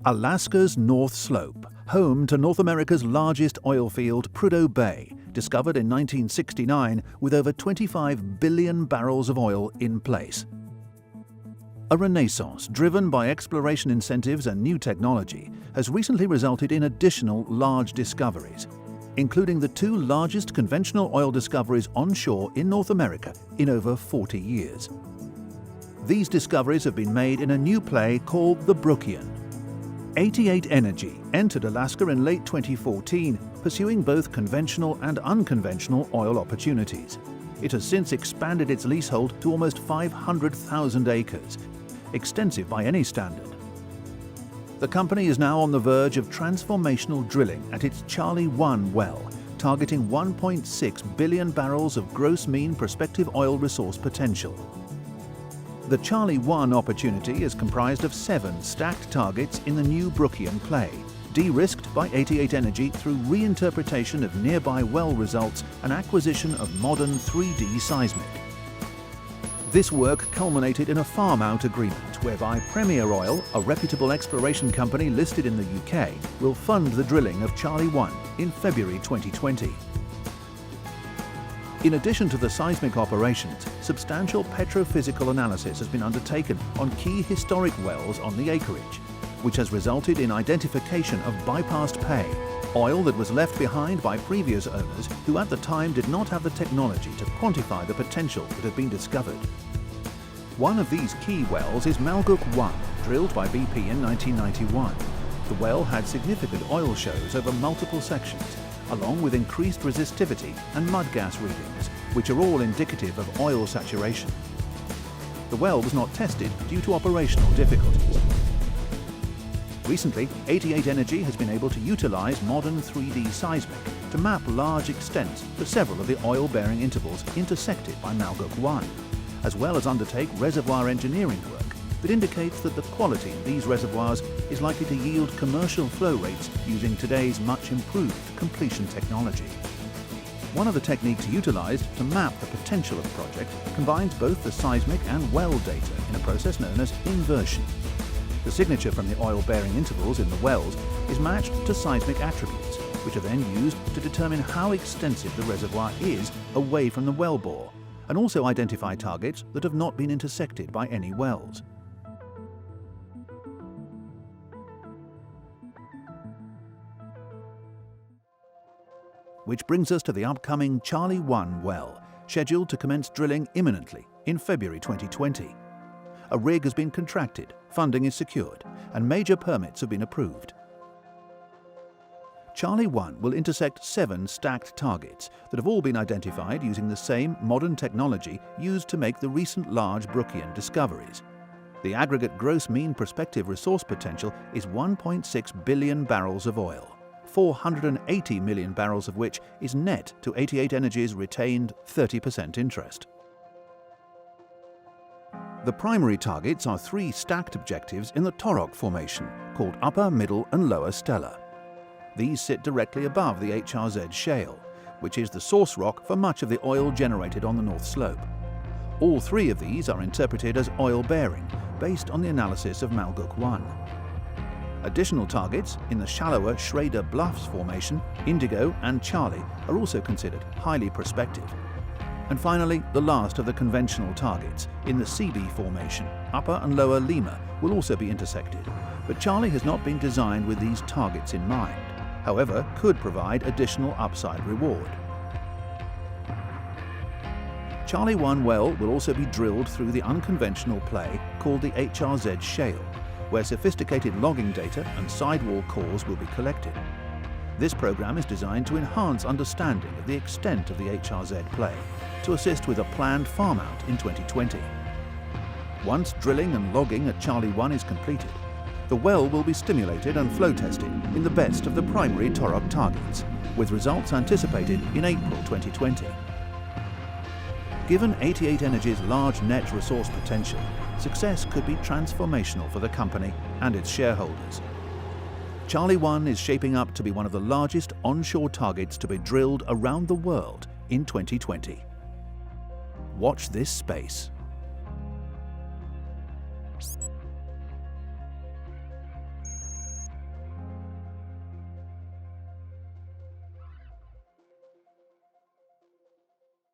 Alaska's North Slope, home to North America's largest oil field, Prudhoe Bay, discovered in 1969 with over 25 billion barrels of oil in place. A renaissance driven by exploration incentives and new technology has recently resulted in additional large discoveries, including the two largest conventional oil discoveries onshore in North America in over 40 years. These discoveries have been made in a new play called the Brookian. 88 Energy entered Alaska in late 2014, pursuing both conventional and unconventional oil opportunities. It has since expanded its leasehold to almost 500,000 acres, extensive by any standard. The company is now on the verge of transformational drilling at its Charlie-1 well, targeting 1.6 billion barrels of gross mean prospective oil resource potential. The Charlie-1 opportunity is comprised of 7 stacked targets in the new Brookian play, de-risked by 88 Energy through reinterpretation of nearby well results and acquisition of modern 3D seismic. This work culminated in a farm-out agreement whereby Premier Oil, a reputable exploration company listed in the UK, will fund the drilling of Charlie-1 in February 2020. In addition to the seismic operations, substantial petrophysical analysis has been undertaken on key historic wells on the acreage, which has resulted in identification of bypassed pay, oil that was left behind by previous owners who at the time did not have the technology to quantify the potential that had been discovered. One of these key wells is Malgook-1, drilled by BP in 1991. The well had significant oil shows over multiple sections, along with increased resistivity and mud gas readings, which are all indicative of oil saturation. The well was not tested due to operational difficulties. Recently, 88 Energy has been able to utilize modern 3D seismic to map large extents for several of the oil-bearing intervals intersected by Malgook-1, as well as undertake reservoir engineering work that indicates that the quality of these reservoirs is likely to yield commercial flow rates using today's much improved completion technology. One of the techniques utilized to map the potential of the project combines both the seismic and well data in a process known as inversion. The signature from the oil-bearing intervals in the wells is matched to seismic attributes, which are then used to determine how extensive the reservoir is away from the wellbore, and also identify targets that have not been intersected by any wells. Which brings us to the upcoming Charlie-1 well, scheduled to commence drilling imminently in February 2020. A rig has been contracted, funding is secured, and major permits have been approved. Charlie-1 will intersect 7 stacked targets that have all been identified using the same modern technology used to make the recent large Brookian discoveries. The aggregate gross mean prospective resource potential is 1.6 billion barrels of oil, 480 million barrels of which is net to 88 Energy's retained 30% interest. The primary targets are 3 stacked objectives in the Torok Formation called Upper, Middle and Lower Stellar. These sit directly above the HRZ shale, which is the source rock for much of the oil generated on the North Slope. All 3 of these are interpreted as oil-bearing, based on the analysis of Malgook-1. Additional targets in the shallower Schrader Bluffs Formation, Indigo and Charlie are also considered highly prospective. And finally, the last of the conventional targets in the CB Formation, Upper and Lower Lima, will also be intersected, but Charlie has not been designed with these targets in mind, however could provide additional upside reward. Charlie-1 well will also be drilled through the unconventional play called the HRZ Shale, where sophisticated logging data and sidewall cores will be collected. This program is designed to enhance understanding of the extent of the HRZ play, to assist with a planned farm-out in 2020. Once drilling and logging at Charlie-1 is completed, the well will be stimulated and flow tested in the best of the primary Torok targets, with results anticipated in April 2020. Given 88 Energy's large net resource potential, success could be transformational for the company and its shareholders. Charlie-1 is shaping up to be one of the largest onshore targets to be drilled around the world in 2020. Watch this space.